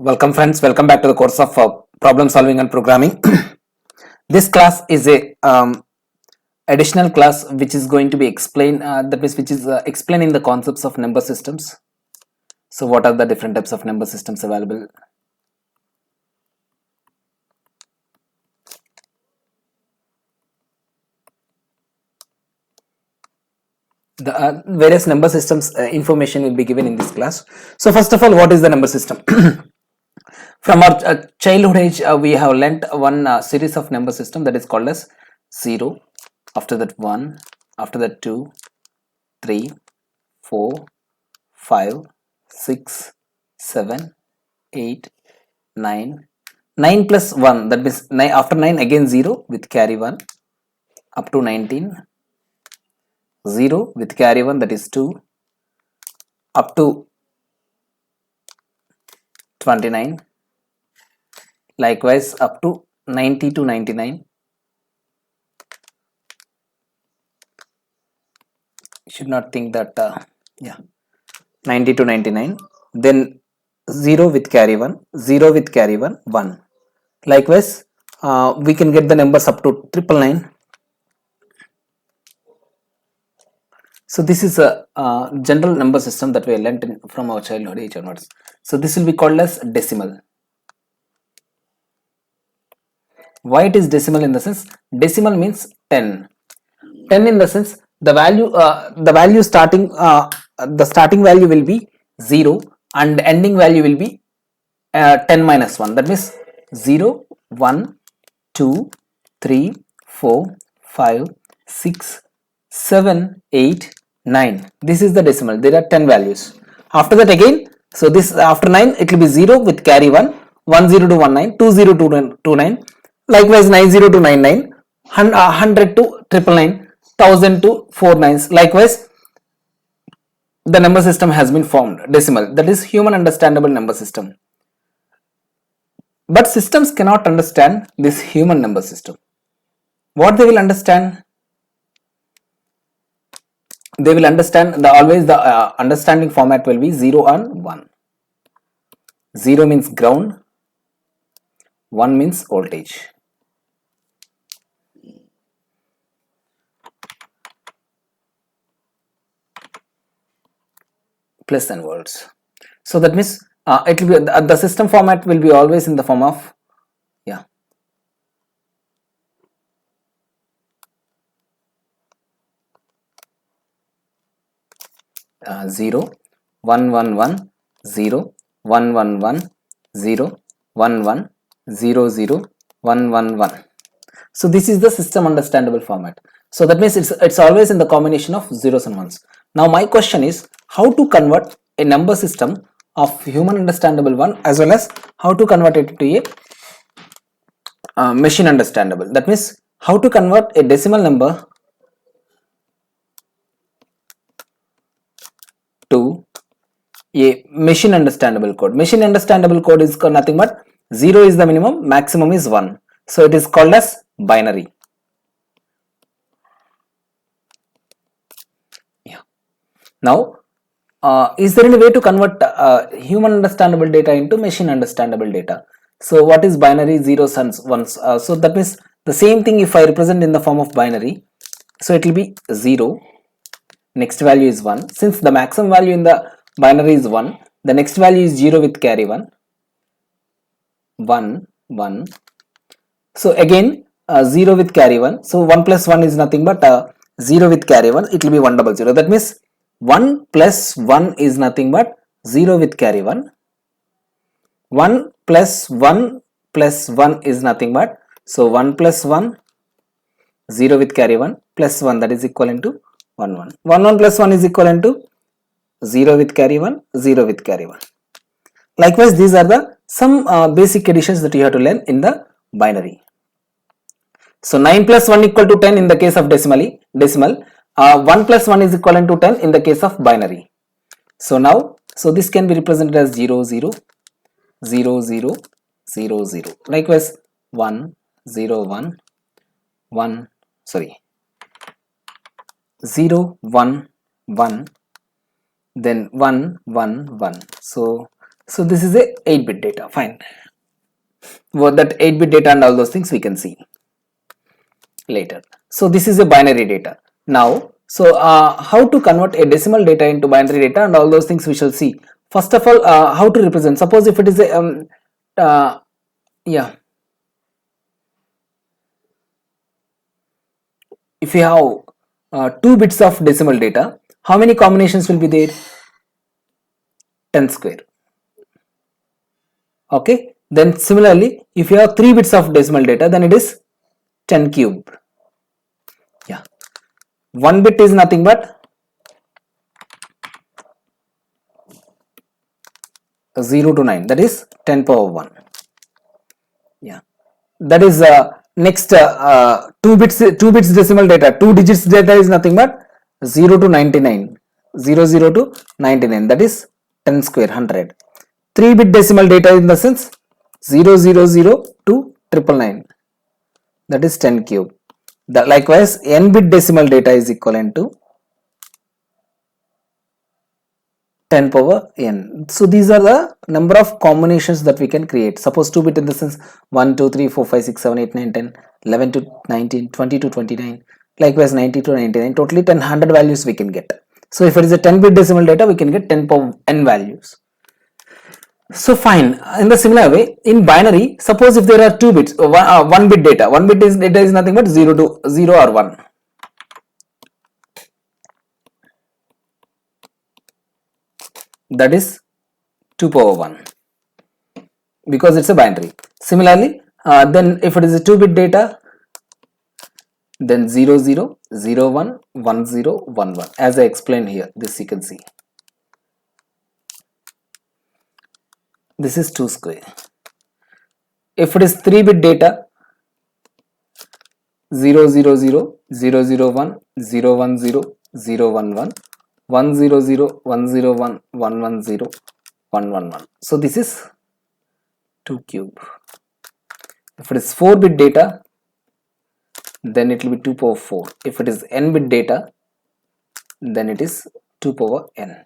Welcome friends, welcome back to the course of problem solving and programming. This class is a additional class which is going to be explained, that means which is explaining the concepts of number systems. So what are the different types of number systems available? The various number systems information will be given in this class. So first of all, what is the number system? From our childhood age, we have learnt one series of number system that is called as 0, after that 1, after that 2, 3, 4, 5, 6, 7, 8, 9. 9 plus 1, that means 9, after 9 again 0 with carry 1, up to 19. 0 with carry 1, that is 2, up to 29. Likewise up to 90 to 99. You should not think that 90 to 99. Then 0 with carry 1, 0 with carry 1, 1. Likewise we can get the numbers up to 999. So this is a general number system that we learnt from our childhood age onwards. So this will be called as decimal. Why it is decimal? In the sense, decimal means 10. 10 in the sense the value starting the starting value will be 0 and ending value will be 10 minus 1. That means 0, 1, 2, 3, 4, 5, 6, 7, 8, 9. This is the decimal. There are 10 values. After that again, so this after 9 it will be 0 with carry 1, 10 to 19, 20 to 29. Likewise 90 to 99, 100 to 999, 1000 to 49s. Likewise the number system has been formed, decimal, that is human understandable number system. But systems cannot understand this human number system. What they will understand? They will understand always the understanding format will be 0 and 1. 0 means ground, 1 means voltage. Plus and volts. So that means it will be the system format will be always in the form of 0, 1 1 1, 0, 1 1 1, 0, 1 1, 0 0, 1 1 1. So this is the system understandable format. So that means it's always in the combination of zeros and ones. Now my question is how to convert a number system of human understandable one as well as how to convert it to a machine understandable. That means how to convert a decimal number to a machine understandable code. Machine understandable code is nothing but 0 is the minimum, maximum is 1. So it is called as binary. Now is there any way to convert human understandable data into machine understandable data? So what is binary? Zeros and ones. So that means the same thing if I represent in the form of binary. So it will be 0, next value is 1. Since the maximum value in the binary is 1, the next value is 0 with carry 1, 1, 1. So again 0 with carry 1. So 1 plus 1 is nothing but 0 with carry 1. It will be 100. That means 1 plus 1 is nothing but 0 with carry 1. 1 plus 1 plus 1 is nothing but, so 1 plus 1, 0 with carry 1 plus 1, that is equivalent to 1 1. 1 1 plus 1 is equivalent to 0 with carry 1, 0 with carry 1. Likewise these are the some basic additions that you have to learn in the binary. So 9 plus 1 equal to 10 in the case of decimal. 1 plus 1 is equivalent to 10 in the case of binary. So now, so this can be represented as 0 0, 0 0, 0 0. Likewise 1 0 1, 1 sorry 0 1 1, then 1 1 1. So So this is a 8-bit data. Fine. Well, that 8-bit data and all those things we can see later. So this is a binary data. Now, so how to convert a decimal data into binary data and all those things we shall see. First of all, how to represent. Suppose if it is a yeah, if you have 2 bits of decimal data, how many combinations will be there? 10 square. Okay. Then similarly, if you have 3 bits of decimal data, then it is 10 cube. Yeah. 1 bit is nothing but 0 to 9, that is 10 power 1. Yeah, that is next 2 bits decimal data, 2 digits data is nothing but 0 to 99, 00 to 99, that is 10 square 100. 3 bit decimal data in the sense 000 to 999, that is 10 cube. Likewise n bit decimal data is equivalent to 10 power n. So these are the number of combinations that we can create. Suppose 2 bit in the sense 1, 2, 3, 4, 5, 6, 7, 8, 9, 10, 11 to 19, 20 to 29, likewise 90 to 99, totally 10, 100 values we can get. So if it is a 10 bit decimal data, we can get 10 power n values. So fine, in the similar way, in binary, suppose if there are 2 bits, 1 bit data, 1 bit is data is nothing but 0 to 0 or 1. That is 2 power 1 because it's a binary. Similarly, then if it is a 2 bit data, then 0 0 0 1 1 0 1 1, as I explained here, this you can see. This is 2 square. If it is 3 bit data, 0 0 0 0 0 1 0 1 0 0 1 1 1 0 0 1 0 1 1 1 0 1 1 1. So this is 2 cube. If it is 4 bit data, then it will be 2 power 4. If it is n bit data, then it is 2 power n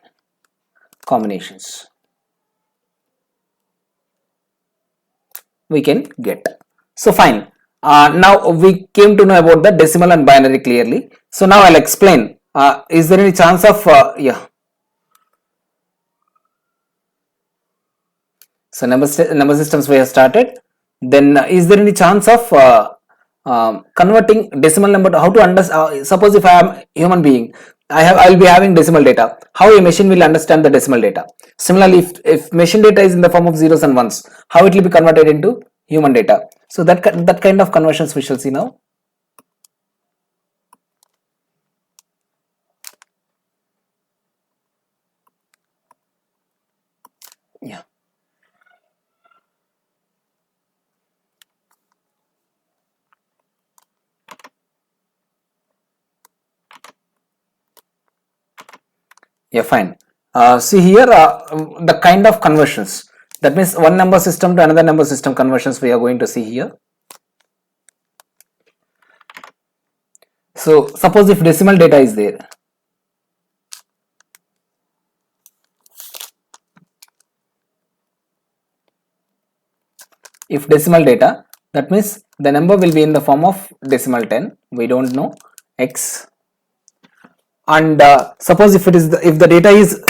combinations we can get. So fine. Now we came to know about the decimal and binary clearly. So now I'll explain. Is there any chance of yeah? So number systems we have started. Then is there any chance of converting decimal number to how to understand? Suppose if I am human being, I will be having decimal data. How a machine will understand the decimal data? Similarly, if machine data is in the form of zeros and ones, how it will be converted into human data? So that kind of conversions we shall see now. Yeah. Yeah, fine. See here the kind of conversions. That means one number system to another number system conversions we are going to see here. So suppose if decimal data is there, if decimal data, that means the number will be in the form of decimal 10, we don't know x, and suppose if it is if the data is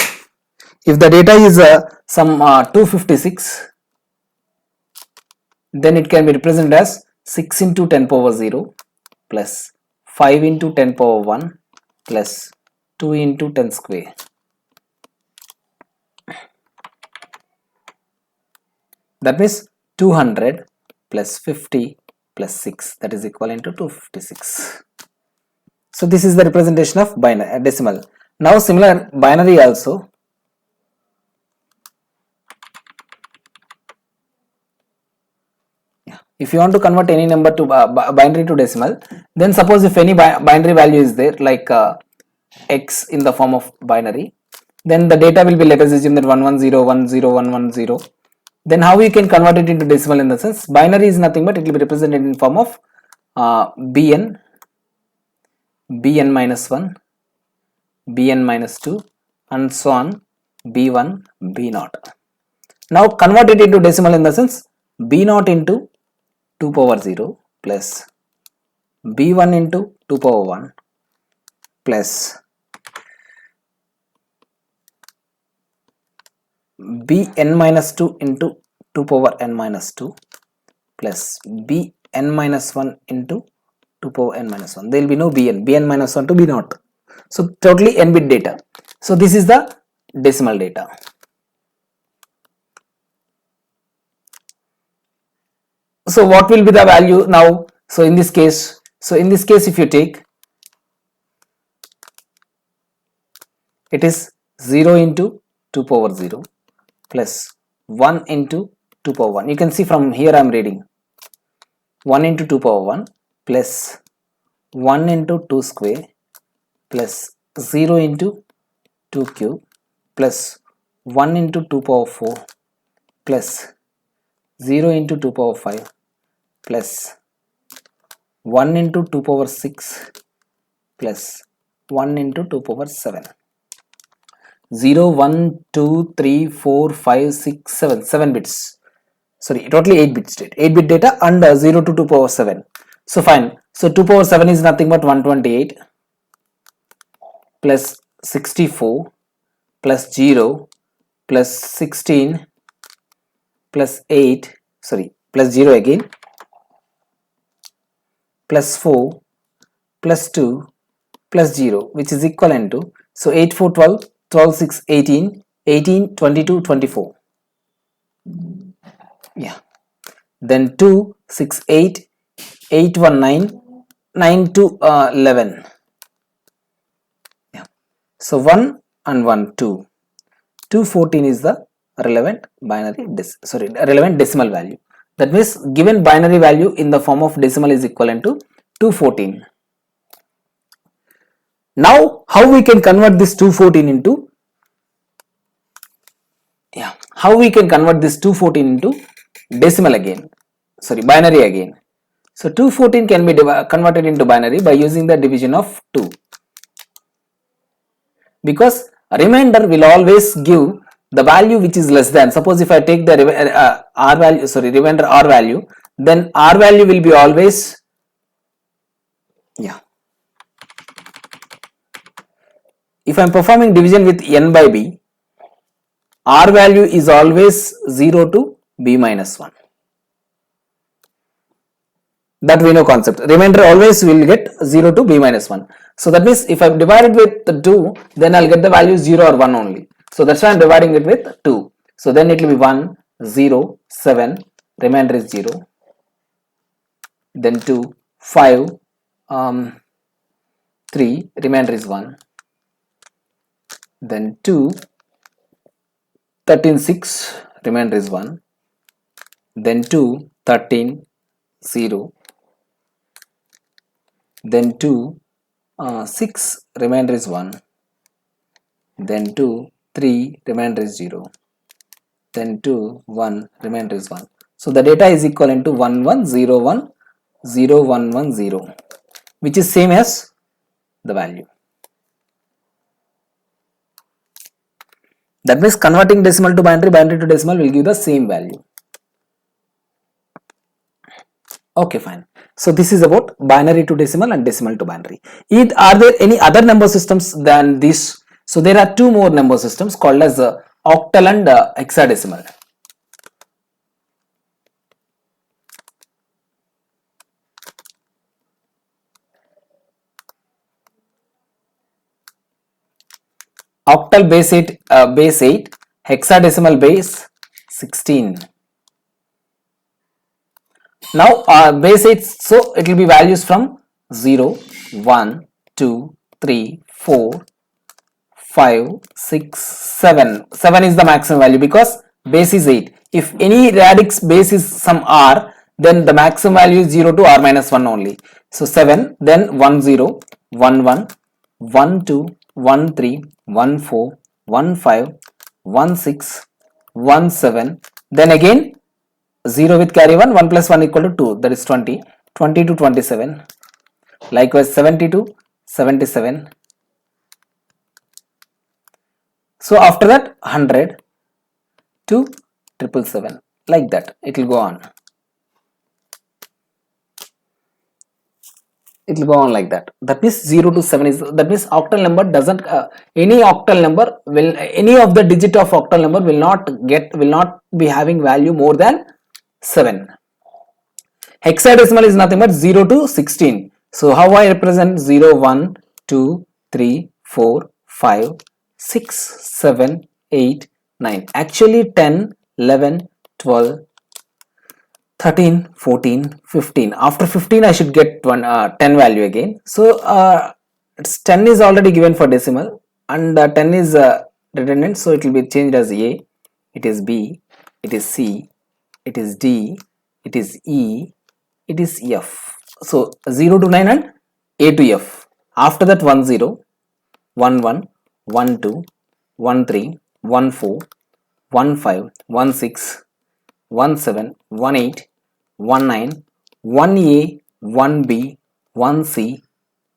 some 256, then it can be represented as 6 into 10 power 0 plus 5 into 10 power 1 plus 2 into 10 square. That means 200 plus 50 plus 6, that is equivalent to 256. So this is the representation of binary decimal. Now similar binary also. Yeah. If you want to convert any number to binary to decimal, then suppose if any binary value is there, like x in the form of binary, then the data will be, let us assume that 110101110. Then how you can convert it into decimal? In the sense, binary is nothing but it will be represented in form of bn minus 1, bn minus 2, and so on, b1 b0. Now convert it into decimal in the sense b0 into 2 power 0 plus b1 into 2 power 1 plus bn minus 2 into 2 power n minus 2 plus bn minus 1 into 2 power n minus 1. There will be no bn minus 1 to b0. So totally n bit data. So this is the decimal data. So what will be the value now? So in this case if you take, it is 0 into 2 power 0 plus 1 into 2 power 1. You can see from here I am reading 1 into 2 power 1 plus 1 into 2 square plus 0 into 2 cube plus 1 into 2 power 4 plus 0 into 2 power 5 plus 1 into 2 power 6 plus 1 into 2 power 7. 0, 1, 2, 3, 4, 5, 6, 7, 7 bits. Sorry, totally 8 bits data. 8 bit data and 0 to 2 power 7. So fine. So 2 power 7 is nothing but 128 plus 64 plus 0 plus 16 plus 8, sorry, plus 0 again, plus 4 plus 2 plus 0, which is equivalent to, so 8, 4, 12, 12, 6, 18, 18, 22, 24. Yeah. Then 2, 6, 8, 8, 1, 9, 9 to 11. Yeah. So 1 and 1, 2. 214 is the relevant binary, relevant decimal value. That means given binary value in the form of decimal is equivalent to 214. Now how we can convert this 214 into, how we can convert this 214 into decimal again, binary again. So 214 can be converted into binary by using the division of 2, because remainder will always give the value which is less than. Suppose if I take the r value, remainder r value, then r value will be always, if I am performing division with n by b, r value is always 0 to b minus 1. That we know concept. Remainder always will get 0 to b minus 1. So that means if I divide it with 2, then I'll get the value 0 or 1 only. So that's why I'm dividing it with 2. So then it will be 1, 0, 7, remainder is 0. Then 2, 5, 3, remainder is 1. Then 2, 13, 6, remainder is 1. Then 2, 13, 0. Then 2, 6, remainder is 1. Then 2, 3, remainder is 0. Then 2, 1, remainder is 1. So the data is equivalent to 1, 1, 0, 1, 0, 1, 1, 0, which is same as the value. That means converting decimal to binary, binary to decimal will give the same value. Okay, fine. So this is about binary to decimal and decimal to binary. Are there any other number systems than this? So there are two more number systems called as octal and hexadecimal. Octal base 8, hexadecimal base 16. Now base 8, so it will be values from 0, 1, 2, 3, 4, 5, 6, 7. 7 is the maximum value because base is 8. If any radix base is some r, then the maximum value is 0 to r minus 1 only. So 7, then 1, 0, 1, 1, 1, 2, 1, 3, 1, 4, 1, 5, 1, 6, 1, 7. Then again 0 with carry 1, 1 plus 1 equal to 2, that is 20, 20 to 27, likewise 70 to 77. So after that 100 to 777, like that it will go on. It will go on like that. That means 0 to 7 is, that means octal number doesn't any octal number will, any of the digit of octal number will not be having value more than 7. Hexadecimal is nothing but 0 to 16. So how I represent 0, 1, 2, 3, 4, 5, 6, 7, 8, 9. Actually 10, 11, 12, 13, 14, 15. After 15 I should get 10 value again. So it's 10 is already given for decimal, and 10 is redundant, so it will be changed as A, it is B, it is C, it is D, it is E, it is F. So 0 to 9 and A to F. After that 1 0, 1 1, 1 2, 1 3, 1 4, 1 5, 1 6, 1 7, 1 8, 1 9, 1 A, 1 B, 1 C,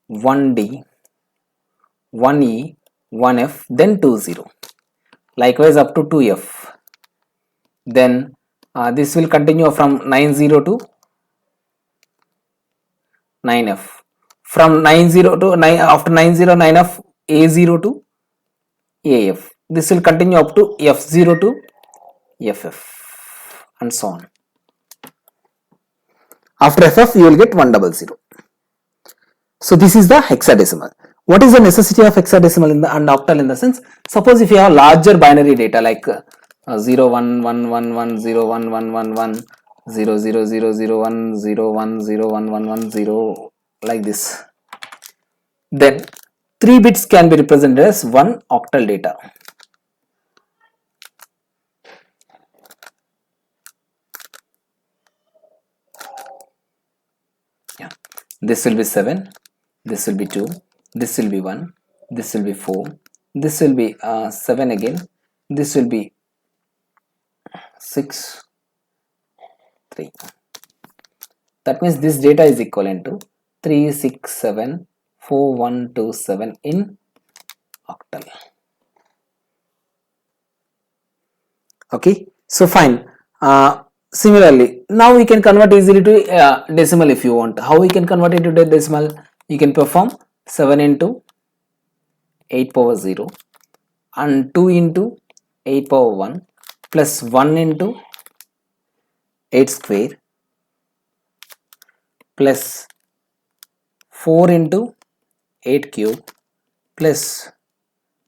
1 D, 1 E, 1 F, then 2 0. Likewise up to 2F. Then this will continue from 9 0 to 9F. From 9 0 to 9, after 9 0, 9F, A 0 to AF. This will continue up to F 0 to FF, and so on. After FF you will get 100. So this is the hexadecimal. What is the necessity of hexadecimal in the and octal in the sense? Suppose if you have larger binary data like 0 1 1 1 1 0 1 1 1 1 0 0 0 0 1 0 1 0 1 1 1 0, like this, then 3 bits can be represented as one octal data. Yeah. This will be 7, this will be 2, this will be 1, this will be 4, this will be 7 again, this will be 6, 3. That means this data is equivalent to 3 6 7 4 1 2 7 in octal. Okay, so fine. Similarly, now we can convert easily to decimal if you want. How we can convert it to decimal? You can perform 7 into 8 power 0 and 2 into 8 power 1 plus 1 into 8 square plus 4 into 8 cube plus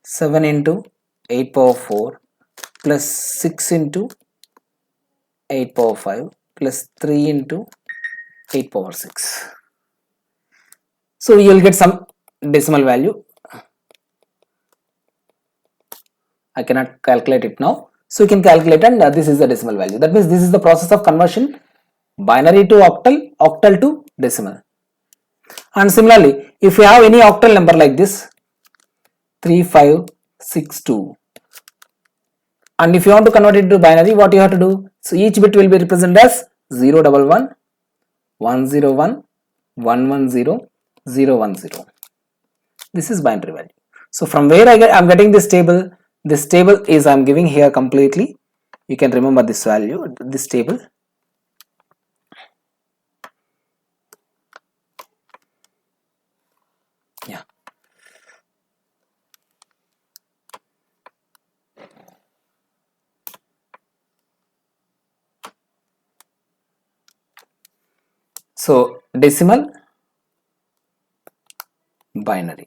7 into 8 power 4 plus 6 into 8 power 5 plus 3 into 8 power 6. So you will get some decimal value. I cannot calculate it now. So you can calculate, and this is the decimal value. That means this is the process of conversion binary to octal, octal to decimal. And similarly, if you have any octal number like this 3562, and if you want to convert it to binary, what you have to do? So each bit will be represented as 011, 101, 110, 010. This is binary value. So from where I am getting this table is I am giving here completely. You can remember this value, this table. Yeah. So decimal, binary.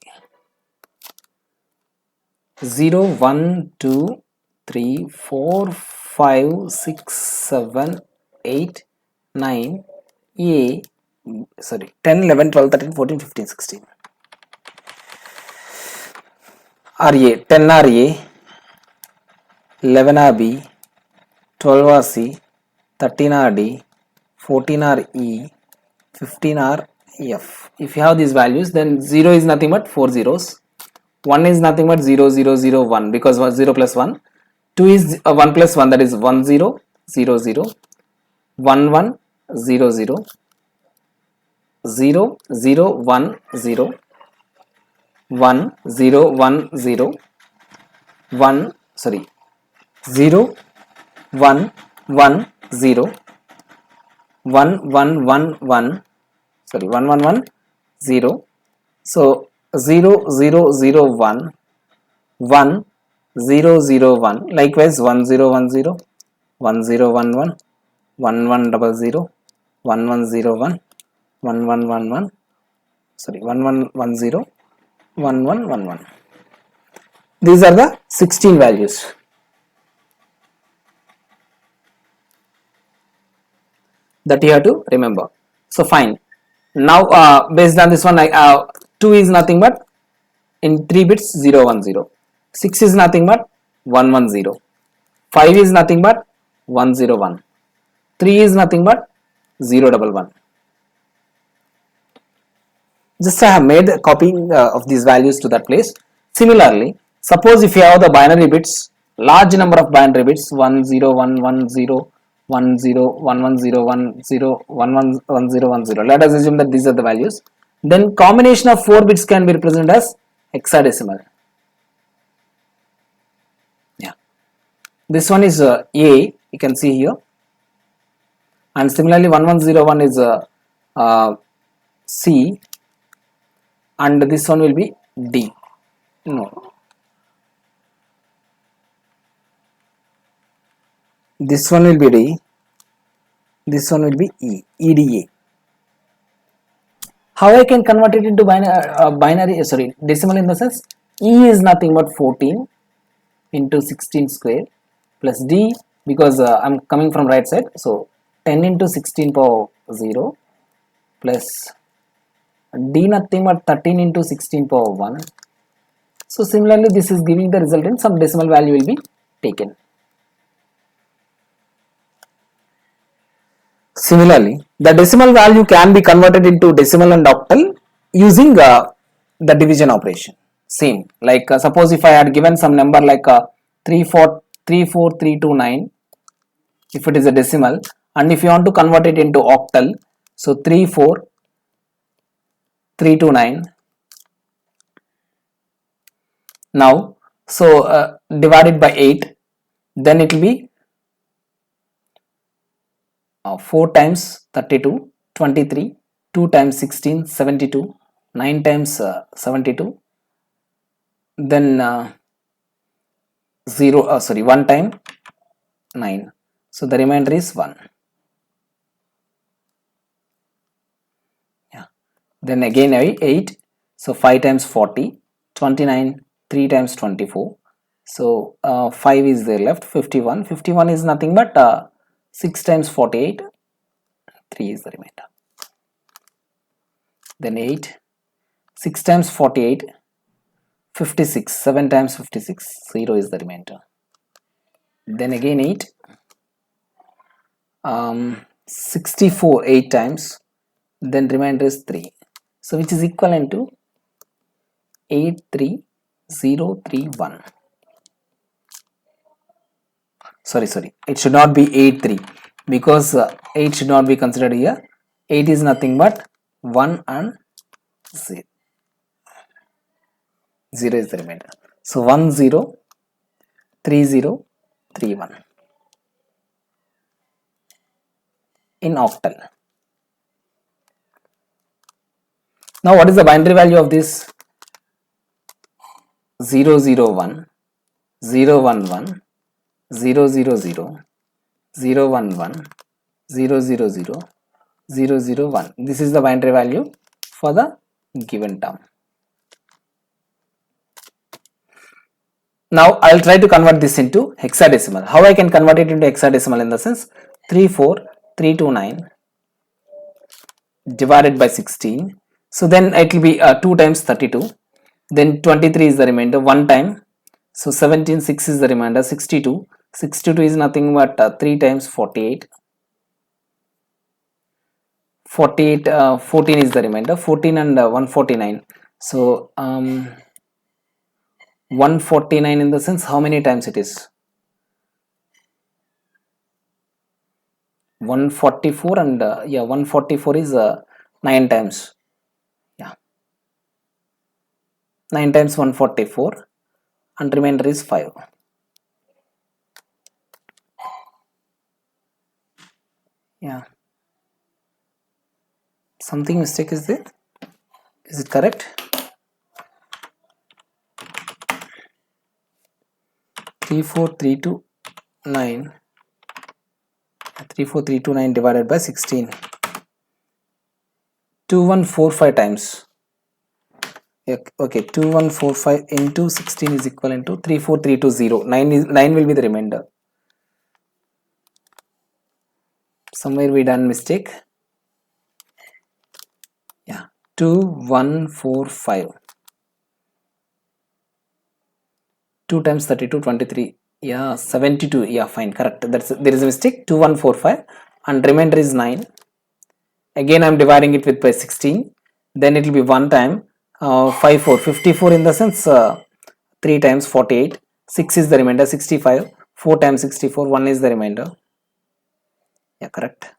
0 1 2 3 4 5 6 7 8 9 A, sorry, 10 11 12 13 14 15 16 RA, 10 RA, 11 RB, 12 RC, 13 RD, 14 RE, 15 RF. If you have these values, then 0 is nothing but 4 zeros. 1 is nothing but 0 0 0 1, because 0 plus 1. 2 is 1 plus 1, that is 1 0 0 0, 1 1 0 0, 0 0 1 0, 1 0 1 0, 1 sorry 0 1 1 0 1 1 1 1, sorry, 1 1 1 0. So 0 0 0 1 1 0 0 1, likewise 1 0 1 0 1 0 1 1 1 1 0 0 1 1 0 1 1 1 1 1, sorry, 1 1 1 0 1 1 1 1. These are the 16 values that you have to remember. So fine. Now based on this one, 2 is nothing but in 3 bits 0 1 0. 6 is nothing but 1 1 0. 5 is nothing but 1 0 1. 3 is nothing but 0 1 1. Just I have made a copy of these values to that place. Similarly, suppose if you have the binary bits, large number of binary bits 1 0 1 1 0 1 0 1 1 0 1 0 1 1 1 0 1 0. Let us assume that these are the values. Then combination of 4 bits can be represented as hexadecimal. Yeah, this one is A. You can see here, and similarly 1101 is C, and this one will be D. No, this one will be D. This one will be E. EDA. How I can convert it into binary? Sorry, decimal in the sense E is nothing but 14 into 16 square plus D, because I'm coming from right side, so 10 into 16 power 0 plus D nothing but 13 into 16 power 1. So similarly this is giving the resultant, some decimal value will be taken. Similarly, the decimal value can be converted into decimal and octal using the division operation. Same, like suppose if I had given some number like 34329, if it is a decimal, and if you want to convert it into octal, so 34329. Now, so divided by 8, then it will be 4 times 32, 23, 2 times 16, 72, 9 times 72, then 1 time 9. So the remainder is 1. Yeah. Then again 8. So 5 times 40, 29, 3 times 24. So 5 is there left, 51. 51 is nothing but 6 times 48, 3 is the remainder. Then 8, 6 times 48, 56, 7 times 56, 0 is the remainder. Then again 8, 64 8 times, then remainder is 3. So which is equivalent to 83031. Sorry, it should not be 83, because 8 should not be considered here. 8 is nothing but 1 and 0. 0 is the remainder. So 103031 in octal. Now what is the binary value of this? 001, 011, 000, 011, 000, 001. This is the binary value for the given term. Now I will try to convert this into hexadecimal. How I can convert it into hexadecimal? In the sense 34329 divided by 16. So then it will be 2 times 32. Then 23 is the remainder, 1 time. So 17, 6 is the remainder, 62. 62 is nothing but 3 times 48. 48, 14 is the remainder, 14 and 149. So 149 in the sense how many times it is? 144, and 144 is 9 times. Yeah, 9 times 144, and remainder is 5. Yeah, something mistake is there. Is it correct? 34329 34329 divided by 16. 2145 times. Okay, 2145 into 16 is equivalent to 34320. 9 will be the remainder. Somewhere we done mistake. Yeah, 2145. 2 times 32, 23. Yeah, 72. Yeah, fine, correct. There is a mistake. 2145 and remainder is 9. Again, I am dividing it with by 16. Then it will be 1 time 54. 54 in the sense 3 times 48. 6 is the remainder, 65. 4 times 64, 1 is the remainder. Yeah, correct.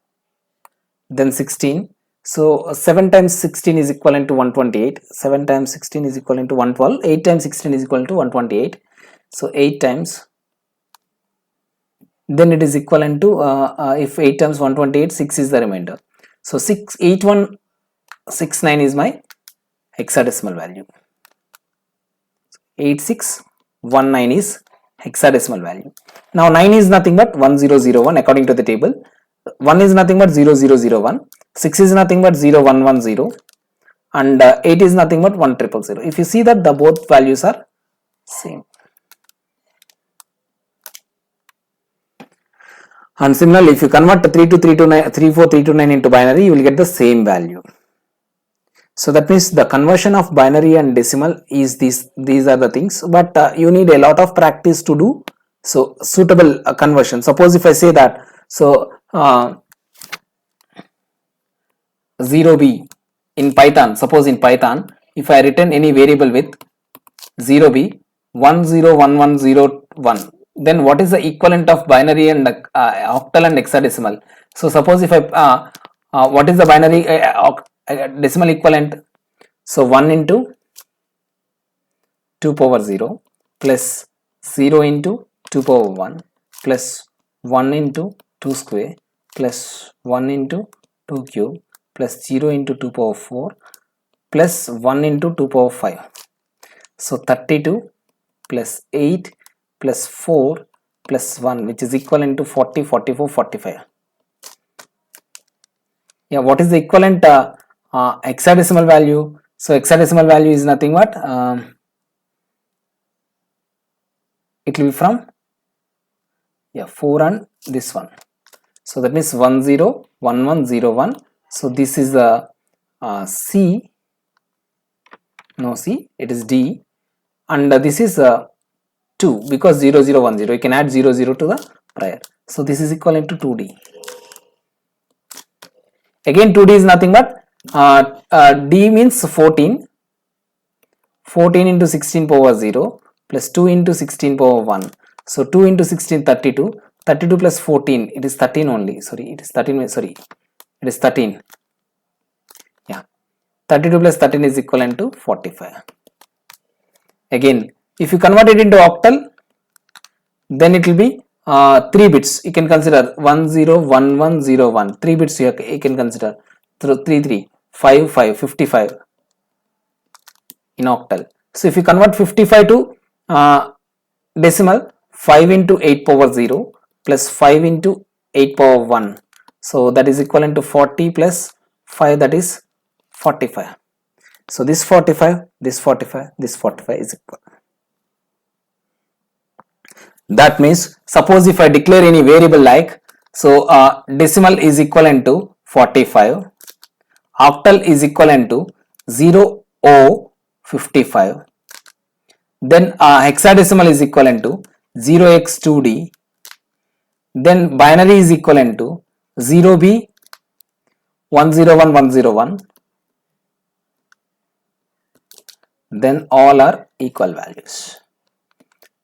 Then 16. So 7 times 16 is equivalent to 128. 7 times 16 is equivalent to 112. 8 times 16 is equivalent to 128. So 8 times, then it is equivalent to if 8 times 128, 6 is the remainder. So 68169 is my hexadecimal value. 8619 is hexadecimal value. Now 9 is nothing but 1001 according to the table. 1 is nothing but 0001. 6 is nothing but 0110. And 8 is nothing but 1000. If you see that the both values are same. And similarly, if you convert 34329 into binary, you will get the same value. So that means the conversion of binary and decimal is these are the things, but you need a lot of practice to do. So suitable conversion. Suppose if I say that, so 0b in Python, suppose in Python, if I return any variable with 0b 101101, then what is the equivalent of binary and octal and hexadecimal? So suppose if I what is the binary decimal equivalent? So 1 into 2 power 0 plus 0 into 2 power 1 plus 1 into 2 square plus 1 into 2 cube plus 0 into 2 power 4 plus 1 into 2 power 5. So 32 plus 8 plus 4 plus 1, which is equivalent to 40, 44, 45. Yeah, what is the equivalent hexadecimal value? So hexadecimal value is nothing but it will be from 4 and this one. So that means 101101. So this is the C. No, C, it is D, and this is 2 because 0010. You can add 00 to the prior. So this is equivalent to 2D. Again 2D is nothing but D means 14. 14 into 16 power 0 plus 2 into 16 power 1. So 2 into 16 32. 32 plus 14, it is 13 only. Sorry, it is 13. Sorry, it is 13. Yeah, 32 plus 13 is equivalent to 45. Again, if you convert it into octal, then it will be 3 bits. You can consider 101101. 3 bits you can consider 3 5 5 55 in octal. So if you convert 55 to decimal, 5 into 8 power 0 plus 5 into 8 power 1. So that is equivalent to 40 plus 5, that is 45. So this 45, this 45, this 45 is equal. That means suppose if I declare any variable like, so decimal is equivalent to 45, octal is equivalent to 0O55, then hexadecimal is equivalent to 0x2d, then binary is equivalent to 0b 101101, then all are equal values.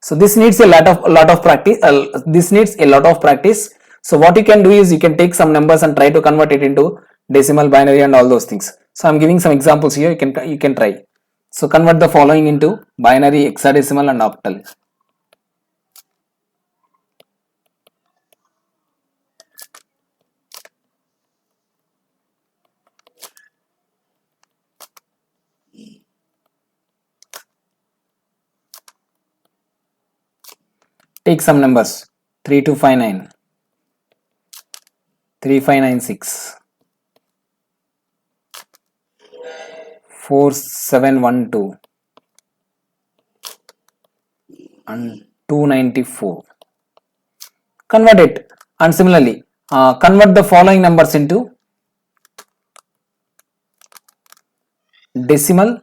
So this needs a lot of practice. This needs a lot of practice. So what you can do is you can take some numbers and try to convert it into decimal, binary, and all those things. So I'm giving some examples here. You can try. So convert the following into binary, hexadecimal, and octal. Take some numbers. 3259, 3596, 4712 and 294. Convert it, and similarly convert the following numbers into decimal,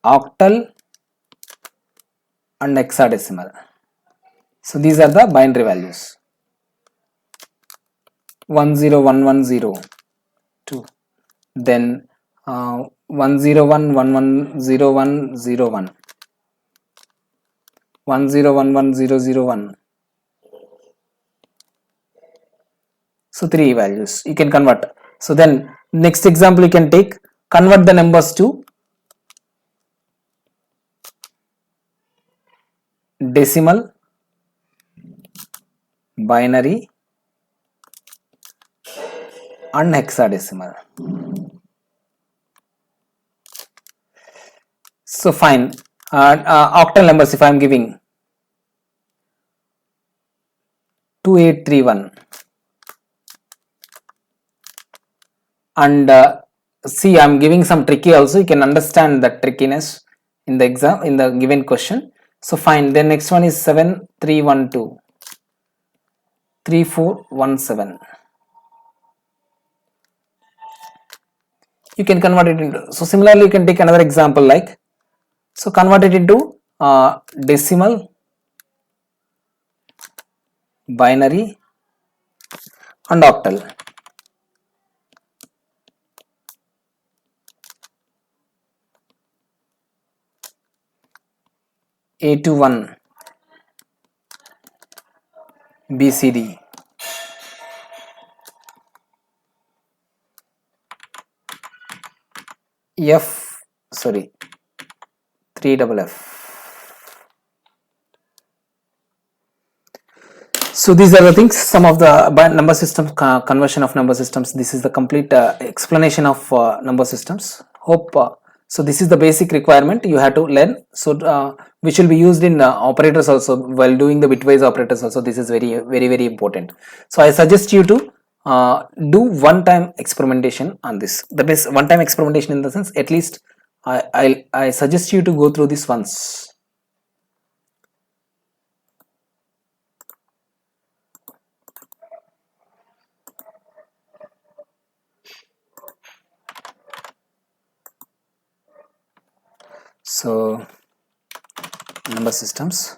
octal and hexadecimal. So these are the binary values. 10110, then 101110101, 1011001. So three values you can convert. So then next example you can take, convert the numbers to decimal, binary and hexadecimal. So fine, octal numbers, if I am giving 2831, and see, I am giving some tricky also, you can understand the trickiness in the exam, in the given question. So fine, then next one is 7312, 3417. You can convert it into, so similarly you can take another example like, so convert it into decimal, binary and octal. A21, BCD, F, sorry, 3FF. So these are the things, some of the number system conversion of number systems. This is the complete explanation of number systems. Hope so. This is the basic requirement you have to learn. So which will be used in operators also, while doing the bitwise operators also. This is very important. So I suggest you to do one-time experimentation on this. That is one-time experimentation in the sense, at least I suggest you to go through this once. So number systems.